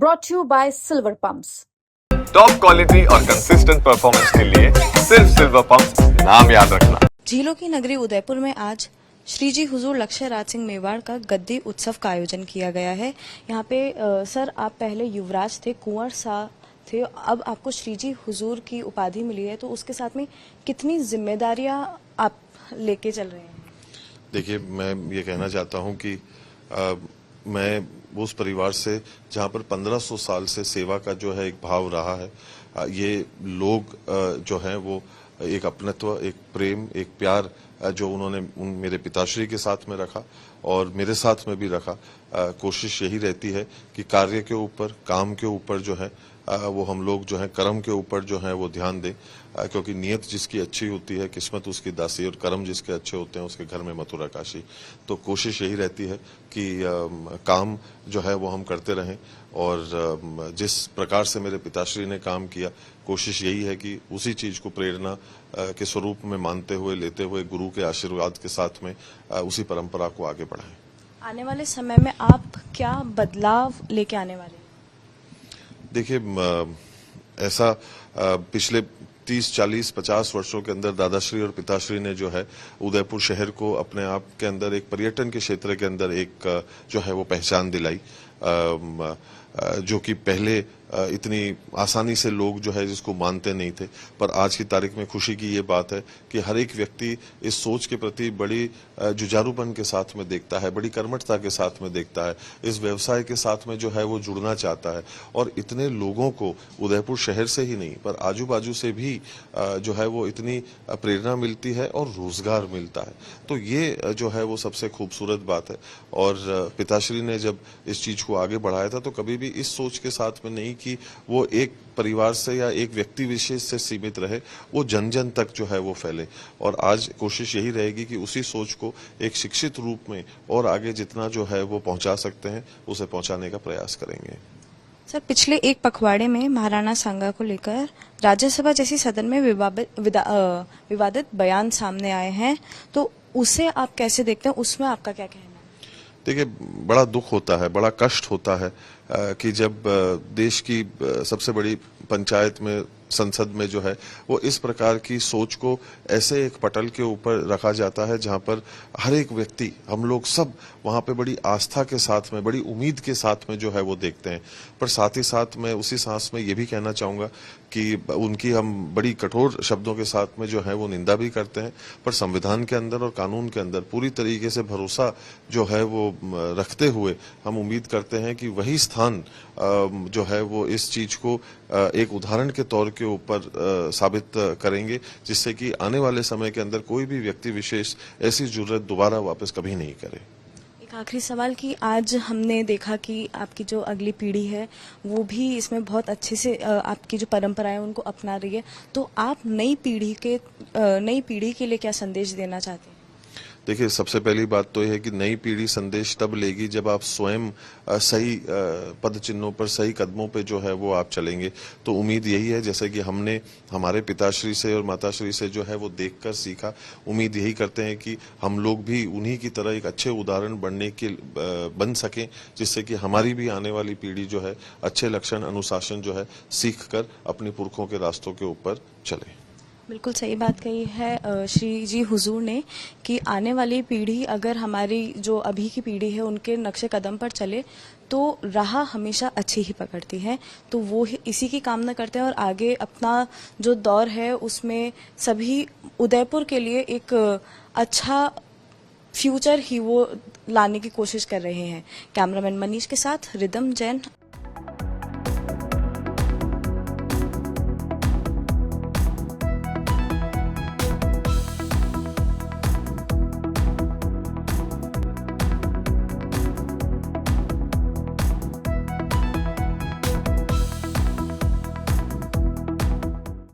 brought to you by Silver Pumps. Top quality और consistent performance के लिए सिर्फ सिल्वर पंप्स नाम याद रखना। झीलों की नगरी उदयपुर में आज श्री जी हुजूर लक्ष्य राज सिंह मेवाड़ का गद्दी उत्सव का आयोजन किया गया है। यहाँ पे सर, आप पहले युवराज थे, कुंवर शाह थे, अब आपको श्री जी हुजूर की उपाधि मिली है, तो उसके साथ में कितनी जिम्मेदारियां आप लेके चल रहे हैं? देखिए, मैं ये कहना चाहता हूँ कि मैं उस परिवार से जहाँ पर 1500 साल से सेवा का जो है एक भाव रहा है, ये लोग जो हैं वो एक अपनत्व, एक प्रेम, एक प्यार जो उन्होंने मेरे पिताश्री के साथ में रखा और मेरे साथ में भी रखा। कोशिश यही रहती है कि कार्य के ऊपर, काम के ऊपर जो है वो हम लोग जो है कर्म के ऊपर जो है वो ध्यान दें, क्योंकि नीयत जिसकी अच्छी होती है किस्मत उसकी दासी, और कर्म जिसके अच्छे होते हैं उसके घर में मथुरा काशी। तो कोशिश यही रहती है कि काम जो है वो हम करते रहें, और जिस प्रकार से मेरे पिताश्री ने काम किया, कोशिश यही है कि उसी चीज को प्रेरणा के स्वरूप में मानते हुए, लेते हुए, गुरु के आशीर्वाद के साथ में उसी परंपरा को आगे बढ़ाएं। आने वाले समय में आप क्या बदलाव लेके आने वाले हैं? देखिए, ऐसा पिछले 30, 40, 50 वर्षों के अंदर दादाश्री और पिताश्री ने जो है उदयपुर शहर को अपने आप के अंदर एक पर्यटन के क्षेत्र के अंदर एक जो है वो पहचान दिलाई, जो कि पहले इतनी आसानी से लोग जो है जिसको मानते नहीं थे। पर आज की तारीख में खुशी की ये बात है कि हर एक व्यक्ति इस सोच के प्रति बड़ी जुझारूपन के साथ में देखता है, बड़ी कर्मठता के साथ में देखता है, इस व्यवसाय के साथ में जो है वो जुड़ना चाहता है। और इतने लोगों को उदयपुर शहर से ही नहीं पर आजू बाजू से भी जो है वो इतनी प्रेरणा मिलती है और रोजगार मिलता है। तो ये जो है वो सबसे खूबसूरत बात है। और पिताश्री ने जब इस चीज को आगे बढ़ाया था तो कभी भी इस सोच के साथ में नहीं कि वो एक परिवार से या एक व्यक्ति विशेष से सीमित रहे, वो जन जन तक जो है वो फैले। और आज कोशिश यही रहेगी कि उसी सोच को एक शिक्षित रूप में और आगे जितना जो है वो पहुंचा सकते हैं उसे पहुंचाने का प्रयास करेंगे। सर, पिछले एक पखवाड़े में महाराणा सांगा को लेकर राज्यसभा जैसी सदन में विवादित बयान सामने आए हैं, तो उसे आप कैसे देखते हैं? उसमें आपका क्या कहना है? देखिए, बड़ा दुख होता है, बड़ा कष्ट होता है कि जब देश की सबसे बड़ी पंचायत में, संसद में जो है वो इस प्रकार की सोच को ऐसे एक पटल के ऊपर रखा जाता है जहां पर हर एक व्यक्ति, हम लोग सब वहां पे बड़ी आस्था के साथ में, बड़ी उम्मीद के साथ में जो है वो देखते हैं। पर साथ ही साथ मैं उसी सांस में ये भी कहना चाहूंगा कि उनकी हम बड़ी कठोर शब्दों के साथ में जो है वो निंदा भी करते हैं, पर संविधान के अंदर और कानून के अंदर पूरी तरीके से भरोसा जो है वो रखते हुए हम उम्मीद करते हैं कि वही स्थान जो है वो इस चीज को एक उदाहरण के तौर के ऊपर साबित करेंगे, जिससे कि आने वाले समय के अंदर कोई भी व्यक्ति विशेष ऐसी जरूरत दोबारा वापस कभी नहीं करे। एक आखिरी सवाल कि आज हमने देखा कि आपकी जो अगली पीढ़ी है वो भी इसमें बहुत अच्छे से आपकी जो परंपराएं उनको अपना रही है, तो आप नई पीढ़ी के लिए क्या संदेश देना चाहते हैं? देखिए, सबसे पहली बात तो यह है कि नई पीढ़ी संदेश तब लेगी जब आप स्वयं सही पद चिन्हों पर, सही कदमों पे जो है वो आप चलेंगे। तो उम्मीद यही है, जैसे कि हमने हमारे पिताश्री से और माताश्री से जो है वो देखकर सीखा, उम्मीद यही करते हैं कि हम लोग भी उन्हीं की तरह एक अच्छे उदाहरण बन सकें, जिससे कि हमारी भी आने वाली पीढ़ी जो है अच्छे लक्षण, अनुशासन जो है सीख कर अपने पुरखों के रास्तों के ऊपर चले। बिल्कुल सही बात कही है श्री जी हुजूर ने कि आने वाली पीढ़ी अगर हमारी जो अभी की पीढ़ी है उनके नक्शे कदम पर चले तो राह हमेशा अच्छी ही पकड़ती है। तो वो इसी की कामना करते हैं और आगे अपना जो दौर है उसमें सभी उदयपुर के लिए एक अच्छा फ्यूचर ही वो लाने की कोशिश कर रहे हैं। कैमरामैन मनीष के साथ रिदम जैन।